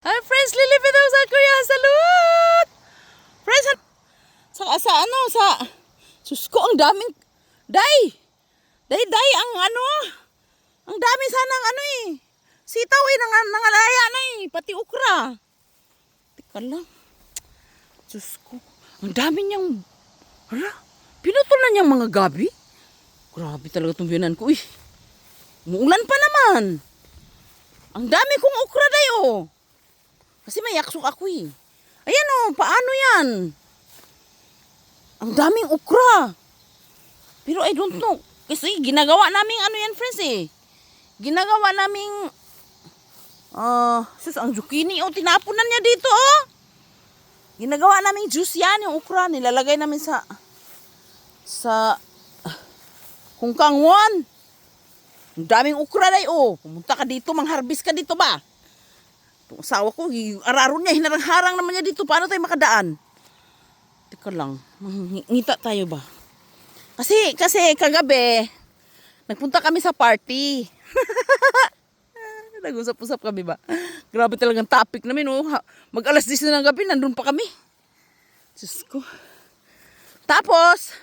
Hi friends, lilipit ako sa Korea. Salud! Friends, Sus ko, ang daming, day! Day, ang dami sanang sitaw nangalaya na pati ukra. Teka lang, sus ko, ang dami niyang, pinutol na niyang mga gabi. Grabe talaga itong biyanan ko, umuulan pa naman. Ang dami kong ukra, day, Kasi may yaksok ako, Ayan, paano yan? Ang daming ukra. Pero I don't know. Kasi ginagawa naming yan, friends, Ginagawa naming, ang zucchini, tinapunan niya dito, Ginagawa naming juice yan, yung ukra. Nilalagay namin sa kungkangwan. Ang daming ukra, day, Pumunta ka dito, mangharbis ka dito ba? Itong asawa ko, araro niya, hinarang-harang naman niya dito. Paano tayo makadaan? Teka lang, ngita tayo ba? Kasi kagabi, nagpunta kami sa party. Nag-usap-usap kami ba? Grabe talagang topic namin, Mag-alas 10 na ng gabi, nandun pa kami. Diyos ko. Tapos,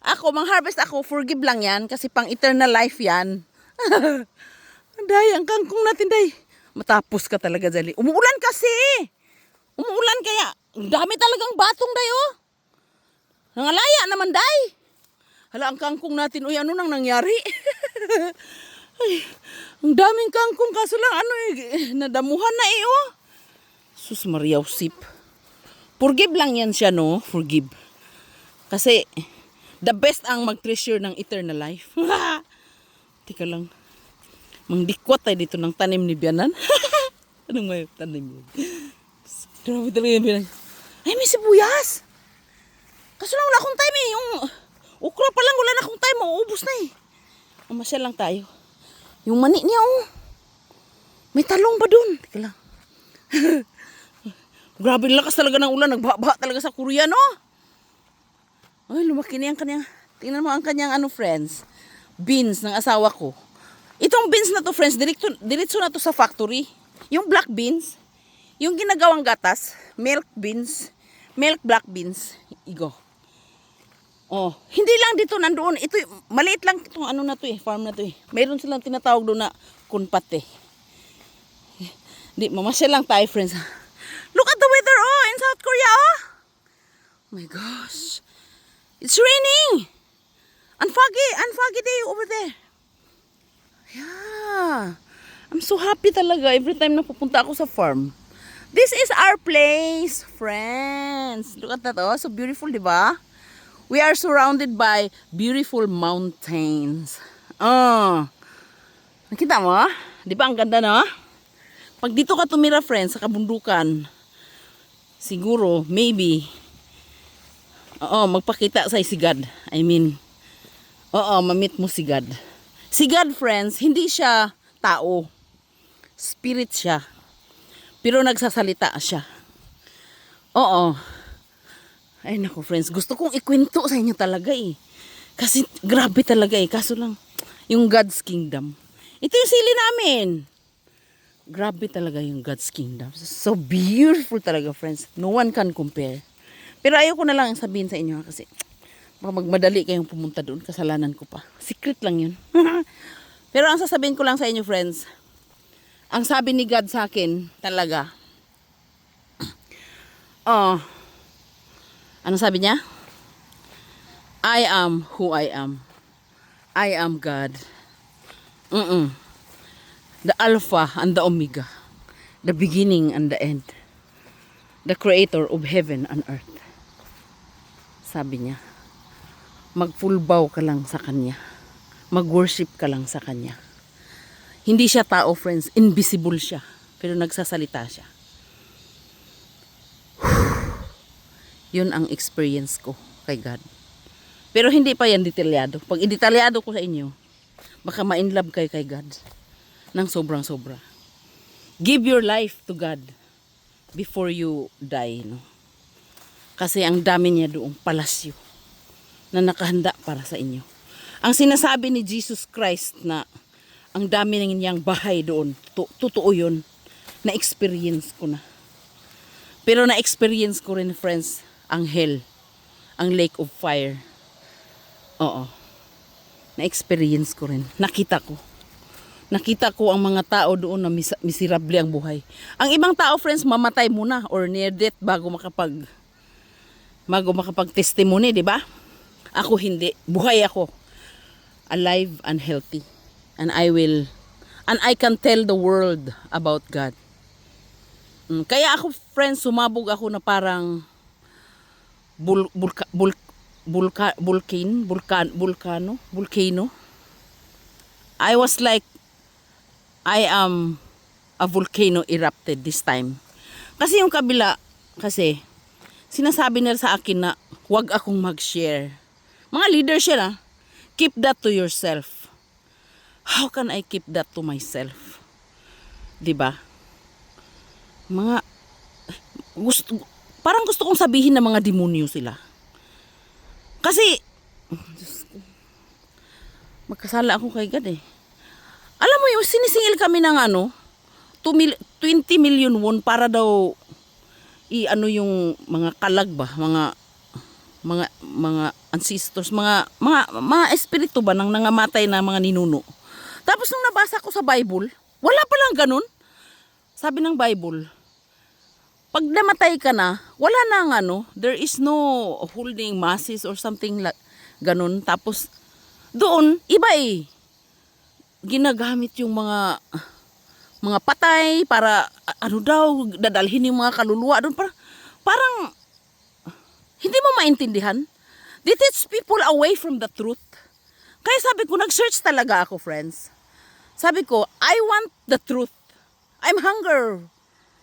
mangharvest ako, forgive lang yan, kasi pang eternal life yan. Day, ang kangkong natin, day. Matapos ka talaga, Jali. Umuulan kasi. Umuulan kaya. Ang dami talagang batong, day, Nangalaya naman, day. Hala, ang kangkong natin, ano nang nangyari? Ay, ang daming kangkong, kaso lang, nadamuhan na, Sus Mariaw Sip. Forgive lang yan siya, no? Forgive. Kasi, the best ang mag-treasure ng eternal life. Tika lang. Mangdikwat tayo dito ng tanim ni Bianan. Anong may tanim yun? Grabe talaga yung Bianan. Ay, may sibuyas! Kaso lang wala akong time, Yung ukra pa lang, wala na akong time. Mauubos na, Masyal lang tayo. Yung mani niya, May talong ba dun? Tika lang. Grabe lakas talaga ng ulan. Nagbaha talaga sa Korea, no? Ay, lumaki na yung kanyang. Tingnan mo ang kanyang friends. Beans ng asawa ko. Itong beans na to, friends, diretso na to sa factory. Yung black beans, yung ginagawang gatas, milk black beans, igo. Hindi lang dito nandoon. Ito, maliit lang itong na to, farm na to, Mayroon silang tinatawag doon na kunpate. Di, mamasyal lang tayo, friends. Look at the weather, in South Korea, Oh my gosh. It's raining. And foggy day over there. Yeah. I'm so happy talaga every time na pupunta ako sa farm. This is our place, friends. Look at that, So beautiful, di ba? We are surrounded by beautiful mountains. Nakita mo? Di ba ang ganda, no? Pag dito ka tumira, friends, sa kabundukan, siguro, maybe, magpakita sa si God. Mamit mo si God. Si God, friends, hindi siya tao. Spirit siya. Pero nagsasalita siya. Ay naku, friends, gusto kong ikwento sa inyo talaga, Kasi grabe talaga, Kaso lang, yung God's kingdom. Ito yung sili namin. Grabe talaga yung God's kingdom. So beautiful talaga, friends. No one can compare. Pero ayoko na lang sabihin sa inyo, kasi baka magmadali kayong pumunta doon. Kasalanan ko pa. Secret lang yun. Pero ang sasabihin ko lang sa inyo, friends, ang sabi ni God sa akin, talaga, ano sabi niya? I am who I am. I am God. The Alpha and the Omega. The beginning and the end. The creator of heaven and earth. Sabi niya, mag-full bow ka lang sa Kanya. Mag-worship ka lang sa Kanya. Hindi siya tao, friends. Invisible siya. Pero nagsasalita siya. Yun ang experience ko kay God. Pero hindi pa yan detalyado. Pag i-detalyado ko sa inyo, baka ma-inlove kayo kay God. Nang sobrang-sobra. Give your life to God before you die, no? Kasi ang dami niya doong palasyo na nakahanda para sa inyo. Ang sinasabi ni Jesus Christ na ang dami niyang bahay doon, totoo yun. Na-experience ko na. Pero na-experience ko rin, friends, ang hell. Ang lake of fire. Oo. Na-experience ko rin. Nakita ko. Nakita ko ang mga tao doon na miserable ang buhay. Ang ibang tao, friends, mamatay muna or near death bago makapag-testimony, di ba? Ako hindi. Buhay ako. Alive and healthy. And I can tell the world about God. Kaya ako, friends, sumabog ako na parang volcano. I was like, I am a volcano erupted this time. Kasi yung kabila, sinasabi nila sa akin na huwag akong mag-share. Mga leader siya na, keep that to yourself. How can I keep that to myself? Diba? Parang gusto kong sabihin na mga demonyo sila. Kasi, magkasala ako kay God eh. Alam mo yung sinisingil kami ng 20 million won para daw yung mga kalag ba, mga ancestors, mga espiritu ba nang nangamatay na mga ninuno. Tapos nung nabasa ko sa Bible, wala palang ganun. Sabi ng Bible, pag namatay ka na, wala nang there is no holding masses or something like ganun. Tapos doon, iba eh. Ginagamit yung mga patay para dadalhin yung mga kaluluwa doon. Parang hindi mo maintindihan. They teach people away from the truth. Kaya sabi ko, nag-search talaga ako, friends. Sabi ko, I want the truth. I'm hunger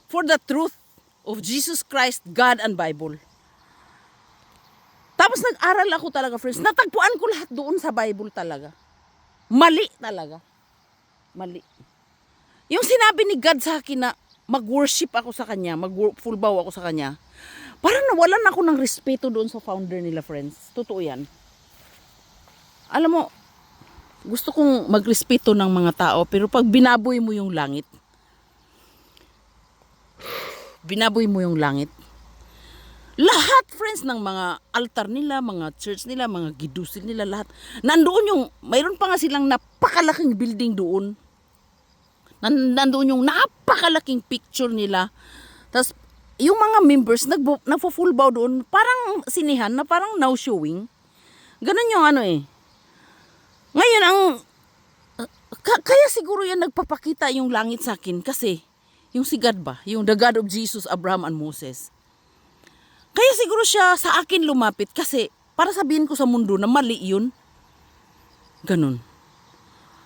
for the truth of Jesus Christ, God, and Bible. Tapos nag-aral ako talaga, friends. Natagpuan ko lahat doon sa Bible talaga. Mali talaga. Mali. Yung sinabi ni God sa akin na mag-worship ako sa Kanya, mag-full bow ako sa Kanya, parang nawalan ako ng respeto doon sa founder nila, friends. Totoo yan. Alam mo, gusto kong magrespeto ng mga tao, pero pag binaboy mo yung langit, lahat, friends, ng mga altar nila, mga church nila, mga gidusin nila, lahat. Nandoon mayroon pa nga silang napakalaking building doon. Nandoon yung napakalaking picture nila. Tapos, yung mga members, nagpo-full bow doon, parang sinihan na parang now showing. Ganun yung Ngayon, kaya siguro yan nagpapakita yung langit sa akin kasi, yung si God ba? Yung the God of Jesus, Abraham, and Moses. Kaya siguro siya sa akin lumapit kasi para sabihin ko sa mundo na mali yun. Ganun.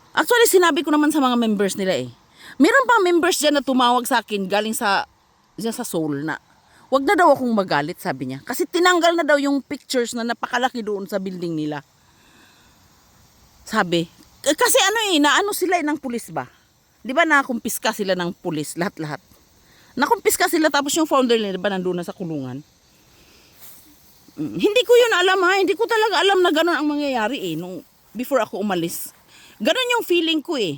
Actually, sinabi ko naman sa mga members nila eh. Meron pang members dyan na tumawag sa akin galing sa Seoul na wag na daw akong magalit, sabi niya. Kasi tinanggal na daw yung pictures na napakalaki doon sa building nila. Sabi. Kasi naano sila ng pulis ba? Di ba nakumpiska sila ng pulis, lahat-lahat. Nakumpiska sila tapos yung founder nila, di ba nandun na sa kulungan? Hindi ko yun alam ha. Hindi ko talaga alam na gano'n ang mangyayari eh. Before ako umalis. Gano'n yung feeling ko eh.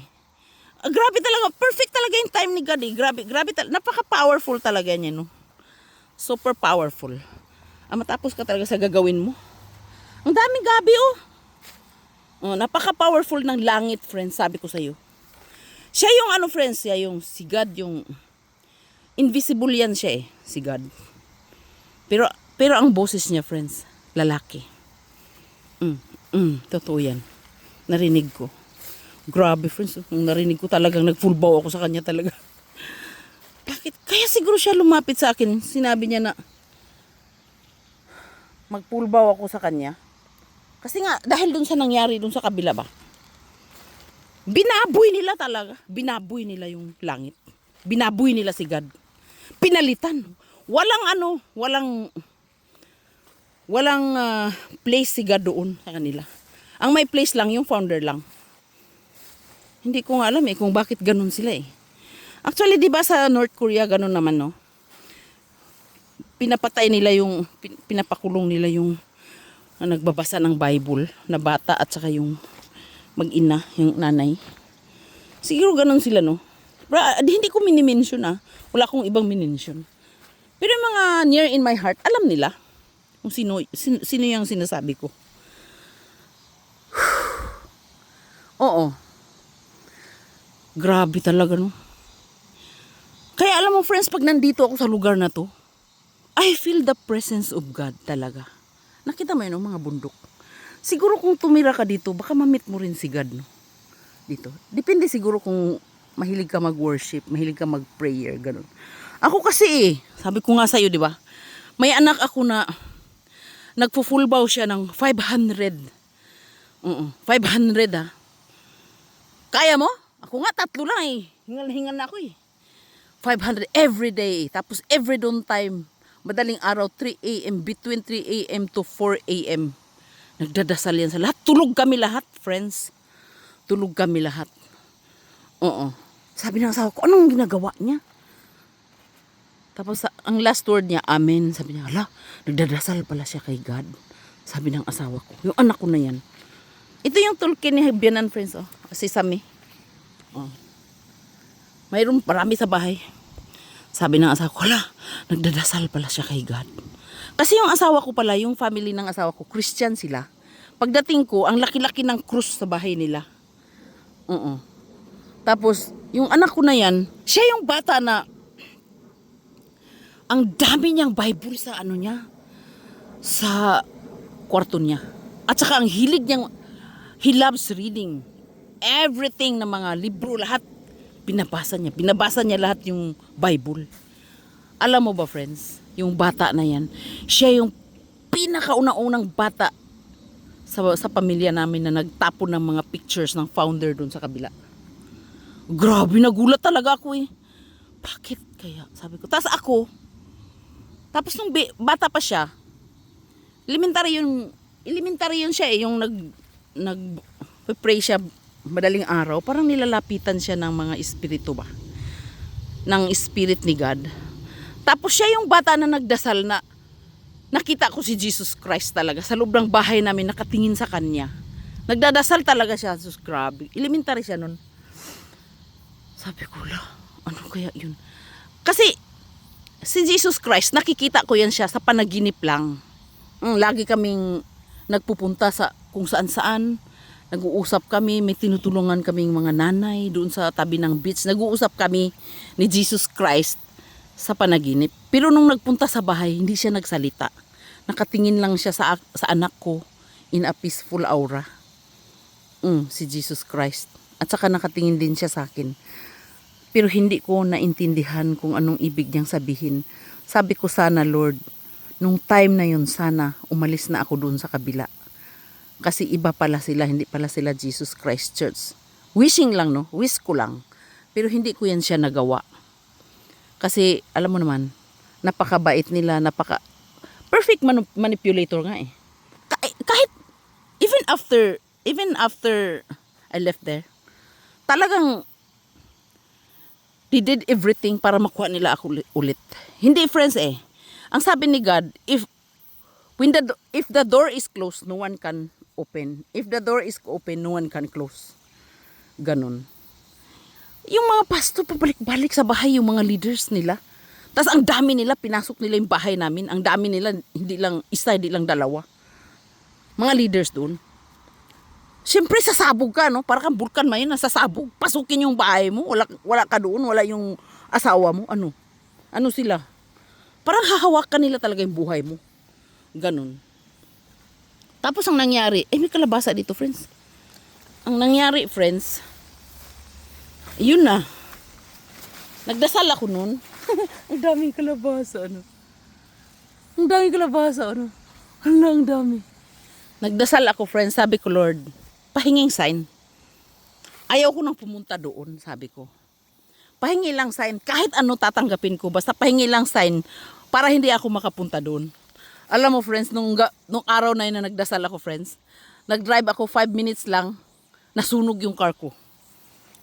Grabe talaga. Perfect talaga yung time ni God eh. Grabe talaga. Napaka-powerful talaga niya no. Super powerful. Matapos ka talaga sa gagawin mo. Ang daming gabi oh. Napaka-powerful ng langit, friends. Sabi ko sa'yo. Siya yung friends. Siya yung si God yung invisible yan siya eh. Si God. Pero ang boses niya, friends, lalaki. Totoo yan. Narinig ko. Grabe, friends. Narinig ko talagang nag-full bow ako sa kanya talaga. Bakit? Kaya siguro siya lumapit sa akin. Sinabi niya na mag-full bow ako sa kanya. Kasi nga, dahil dun sa nangyari dun sa kabila ba? Binaboy nila talaga. Binaboy nila yung langit. Binaboy nila si God. Pinalitan. Walang place si God doon sa kanila. Ang may place lang, yung founder lang. Hindi ko nga alam kung bakit ganun sila eh. Actually, di ba sa North Korea, ganun naman no? Pinapakulong nila yung nagbabasa ng Bible na bata at saka yung mag-ina, yung nanay. Siguro ganun sila no? Hindi ko minimension Wala akong ibang minimension. Pero yung mga near in my heart, alam nila kung sino yung sinasabi ko. Oo. Grabe talaga, no? Kaya alam mo, friends, pag nandito ako sa lugar na to, I feel the presence of God talaga. Nakita mo yun, mga bundok. Siguro kung tumira ka dito, baka ma-meet mo rin si God, no? Dito. Depende siguro kung mahilig ka mag-worship, mahilig ka mag-prayer, ganun. Ako kasi sabi ko nga sa'yo, di ba? May anak ako na nagpo-full bow siya ng 500. 500 Kaya mo? Ako nga, 3 lang Hingal-hingal na ako 500 every day. Tapos every dawn time, madaling araw, 3 a.m. Between 3 a.m. to 4 a.m. Nagdadasal yan sa lahat. Tulog kami lahat, friends. Tulog kami lahat. Oo. Sabi ng asawa ko, anong ginagawa niya? Tapos ang last word niya, amen. Sabi niya, hala, nagdadasal pala siya kay God. Sabi ng asawa ko, yung anak ko na yan. Ito yung tulkin ni Bianan, friends. Sesame. Mayroon marami sa bahay. Sabi ng asawa ko, hala, nagdadasal pala siya kay God. Kasi yung asawa ko pala, yung family ng asawa ko, Christian sila. Pagdating ko, ang laki-laki ng krus sa bahay nila. Tapos, yung anak ko na yan, siya yung bata na ang dami niyang Bible sa sa kwarto niya. At saka ang hilig niyang, he loves reading. Everything na mga libro, lahat, binabasa niya. Binabasa niya lahat yung Bible. Alam mo ba, friends, yung bata na yan, siya yung pinakauna-unang bata sa pamilya namin na nagtapon ng mga pictures ng founder doon sa kabila. Grabe, nagulat talaga ako Bakit kaya? Sabi ko. Tapos nung bata pa siya, elementary yun siya yung nag-pray siya madaling araw. Parang nilalapitan siya ng mga espiritu ba? Ng spirit ni God. Tapos siya yung bata na nagdasal na nakita ko si Jesus Christ talaga sa loob ng bahay namin, nakatingin sa kanya. Nagdadasal talaga siya. Jesus, grabe. Elementary siya nun. Sabi ko, ano kaya yun? Kasi, si Jesus Christ, nakikita ko yan siya sa panaginip lang. Lagi kaming nagpupunta sa kung saan-saan. Nag-uusap kami, may tinutulungan kaming mga nanay doon sa tabi ng beach. Nag-uusap kami ni Jesus Christ sa panaginip. Pero nung nagpunta sa bahay, hindi siya nagsalita. Nakatingin lang siya sa anak ko in a peaceful aura. Si Jesus Christ. At saka nakatingin din siya sa akin. Pero hindi ko naintindihan kung anong ibig niyang sabihin. Sabi ko sana, Lord, nung time na yun, sana umalis na ako doon sa kabila. Kasi iba pala sila, hindi pala sila Jesus Christ Church. Wishing lang, no? Wish ko lang. Pero hindi ko yan siya nagawa. Kasi, alam mo naman, napakabait nila, perfect manipulator nga Kahit, even after I left there, talagang, they did everything para makuha nila ako ulit. Hindi, friends Ang sabi ni God, if the door is closed, no one can open. If the door is open, no one can close. Ganon. Yung mga pastor, pabalik-balik sa bahay, yung mga leaders nila. Tapos ang dami nila, pinasok nila yung bahay namin. Ang dami nila, hindi lang isa, hindi lang dalawa. Mga leaders doon. Siyempre, sasabog ka, no? Para kang bulkan mayon, nasasabog. Pasukin yung bahay mo. Wala ka doon. Wala yung asawa mo. Ano sila? Parang hahawakan nila talaga yung buhay mo. Ganon. Tapos ang nangyari, may kalabasa dito, friends. Ang nangyari, friends, yun na. Nagdasal ako nun. Ang daming kalabasa, Ang daming kalabasa, Hala, ang dami. Nagdasal ako, friends. Sabi ko, Lord, pahinging sign. Ayaw ko nang pumunta doon, sabi ko. Pahingi lang sign. Kahit ano tatanggapin ko. Basta pahingi lang sign para hindi ako makapunta doon. Alam mo, friends, nung araw na yun na nagdasal ako, friends, nag-drive ako 5 minutes lang, nasunog yung car ko.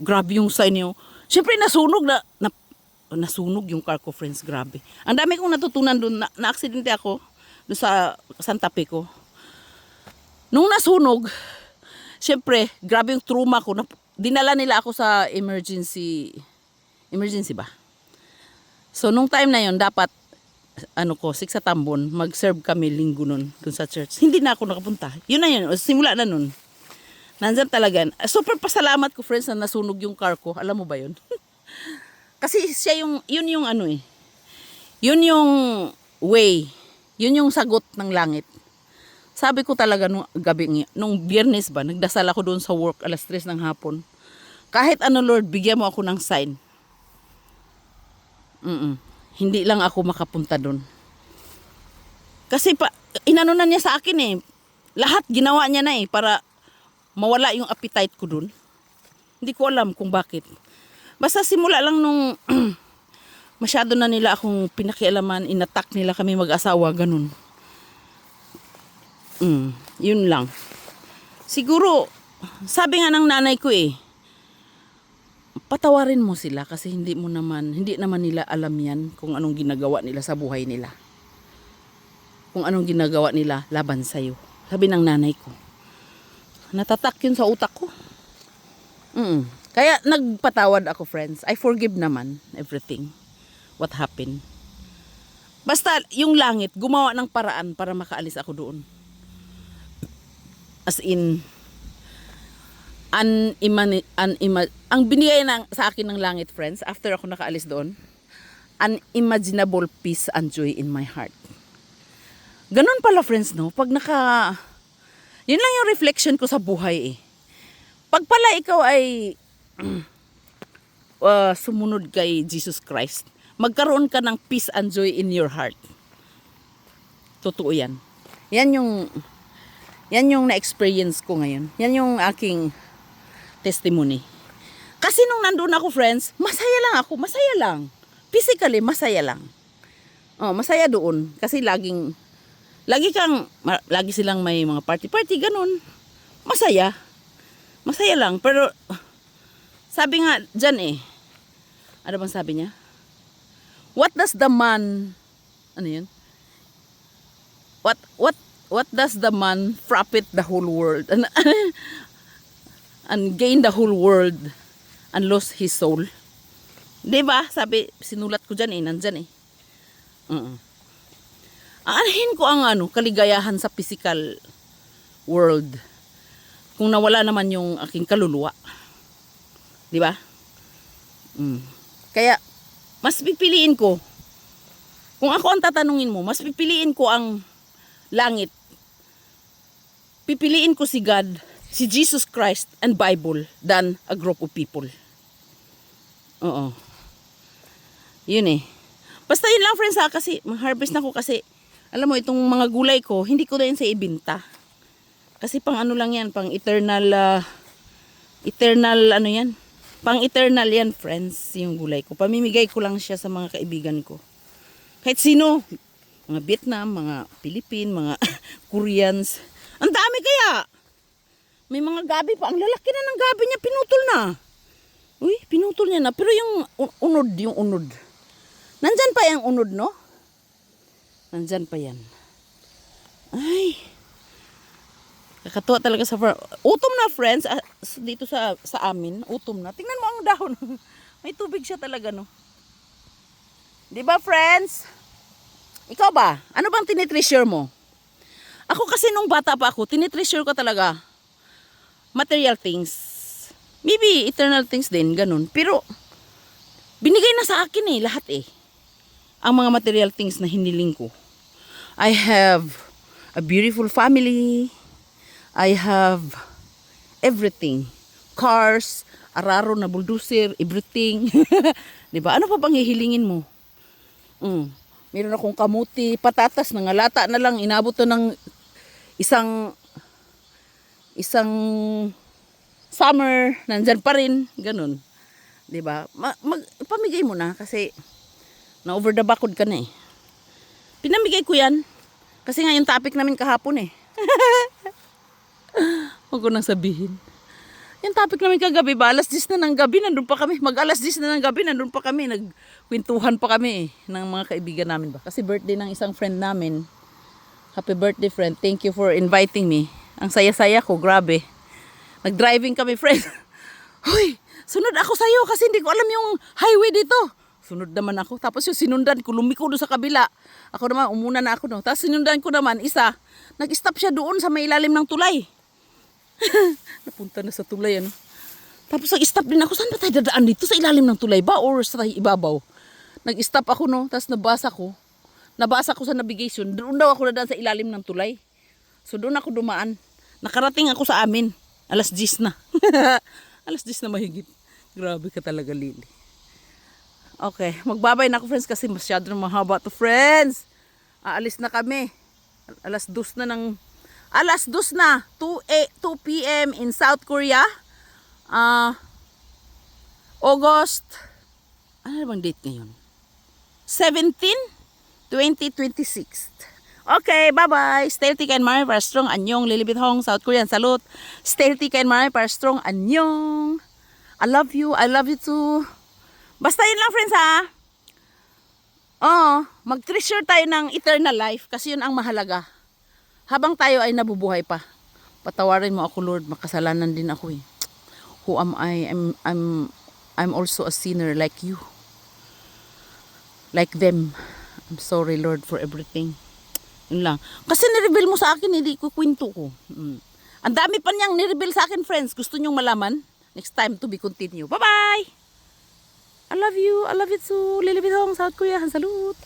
Grabe yung sign niyo. Siyempre, nasunog yung car ko, friends. Grabe. Ang dami kong natutunan doon. Na-aksidente ako doon sa Santa Fe ko. Nung nasunog, siyempre, grabe yung trauma ko. Dinala nila ako sa emergency Emergency ba? So, nung time na yon dapat, 6 sa Tambon, mag-serve kami linggo nun, dun sa church. Hindi na ako nakapunta. Yun na yun, simula na nun. Nandyan talaga. Super pasalamat ko, friends, na nasunog yung car ko. Alam mo ba yun? Kasi siya yun yung yun yung way. Yun yung sagot ng langit. Sabi ko talaga nung gabi, nung Biyernes ba, nagdasal ako doon sa work, 3:00 ng hapon. Kahit ano, Lord, bigyan mo ako ng sign. Hindi lang ako makapunta doon. Kasi inano na niya sa akin eh. Lahat ginawa niya na eh para mawala yung appetite ko doon. Hindi ko alam kung bakit. Basta simula lang nung masyado na nila akong pinakialaman, inattack nila kami mag-asawa, ganun. Yun lang. Siguro, sabi nga ng nanay ko eh, patawarin mo sila kasi hindi naman nila alam yan kung anong ginagawa nila sa buhay nila. Kung anong ginagawa nila laban sa'yo. Sabi ng nanay ko. Natatak yun sa utak ko. Kaya nagpatawad ako, friends. I forgive naman everything. What happened. Basta yung langit, gumawa ng paraan para makaalis ako doon. As in, ang binigay sa akin ng langit, friends, after ako nakaalis doon, unimaginable peace and joy in my heart. Ganun pala, friends, no? Yun lang yung reflection ko sa buhay eh. Pag pala ikaw ay sumunod kay Jesus Christ, magkaroon ka ng peace and joy in your heart. Totoo yan. Yan yung na-experience ko ngayon. Yan yung aking testimony. Kasi nung nandun ako, friends, masaya lang. Physically, masaya lang. Masaya doon. Kasi lagi silang may mga party, ganun. Masaya lang. Pero, sabi nga dyan eh, ano bang sabi niya? What does the man profit the whole world and gain the whole world and lose his soul? Diba? Sabi, sinulat ko dyan eh, nandyan eh. Aanahin ko ang kaligayahan sa physical world kung nawala naman yung aking kaluluwa. Diba? Kaya, mas pipiliin ko, kung ako ang tatanungin mo, mas pipiliin ko ang langit. Pipiliin ko si God, si Jesus Christ, and Bible than a group of people. Oo. Yun eh. Basta yun lang, friends, kasi mag-harvest na ko kasi, alam mo, itong mga gulay ko, hindi ko na yun sa ibinta. Kasi pang lang yan, pang eternal pang eternal yan, friends, yung gulay ko. Pamimigay ko lang siya sa mga kaibigan ko. Kahit sino, mga Vietnam, mga Philippine, mga Koreans. Ang dami kaya. May mga gabi pa. Ang lalaki na ng gabi niya, pinutol na. Uy, pinutol niya na. Pero yung unod. Nandyan pa yung unod, no? Nandyan pa yan. Ay. Kakatuwa talaga sa farm. Utom na, friends. Dito sa amin, utom na. Tingnan mo ang dahon. May tubig siya talaga, no? Diba, friends? Ikaw ba? Ano bang tinitreasure mo? Ako kasi nung bata pa ako, tinitreasure ko talaga material things. Maybe eternal things din, ganun. Pero, binigay na sa akin eh, lahat eh. Ang mga material things na hiniling ko. I have a beautiful family. I have everything. Cars, araro na bulldozer, everything. Diba? Ano pa bang hihilingin mo? Meron akong kamuti, patatas, nangalata na lang. Inabot to ng isang summer, nandyan pa rin. Ganun. Diba? Pamigay mo na kasi na-over the bakod ka na eh. Pinamigay ko yan. Kasi nga yung topic namin kahapon eh. Huwag ko nang sabihin. Yung topic namin kagabi ba, 10:00 na ng gabi, nandun pa kami. 10:00 na ng gabi, nandun pa kami. Nagkwentuhan pa kami ng mga kaibigan namin ba. Kasi birthday ng isang friend namin. Happy birthday, friend. Thank you for inviting me. Ang saya-saya ko, grabe. Nag-driving kami, friend. Hoy, sunod ako sa'yo kasi hindi ko alam yung highway dito. Sunod naman ako. Tapos yung sinundan ko, lumiko doon sa kabila. Ako naman, umuna na ako. No? Tapos sinundan ko naman, isa, nag-stop siya doon sa may ilalim ng tulay. Napunta na sa tulay, ano. Tapos nag-stop din ako, saan ba tayo dadaan dito? Sa ilalim ng tulay ba or sa ibabaw? Nag-stop ako, no? Tapos nabasa ko sa navigation, doon daw ako dadaan sa ilalim ng tulay. So doon ako dumaan. Nakarating ako sa amin. Alas 10 na. Alas 10 na mahigit. Grabe ka talaga, Lily. Okay, magbabay na ako, friends, kasi masyado na mahaba to, friends. Aalis na kami. Alas 2 na 2 p.m. in South Korea. August, ano bang date ngayon? 17, 2026. Okay, bye-bye. Stay healthy and marami para strong. Anyong, Lilibit Hong, South Korean. Salute. Stay healthy and marami para strong. Anyong. I love you. I love you too. Basta yun lang, friends, ha? Mag-treasure tayo ng eternal life kasi yun ang mahalaga. Habang tayo ay nabubuhay pa. Patawarin mo ako, Lord. Makasalanan din ako, eh. Who am I? I'm also a sinner like you. Like them. I'm sorry, Lord, for everything. Yun lang. Kasi nireveal mo sa akin, hindi ko kwento ko. Ang dami pa niyang nireveal sa akin, friends. Gusto niyong malaman? Next time to be continue. Bye-bye! I love you. I love you too. Lilibit Hong, South Korea. Salut!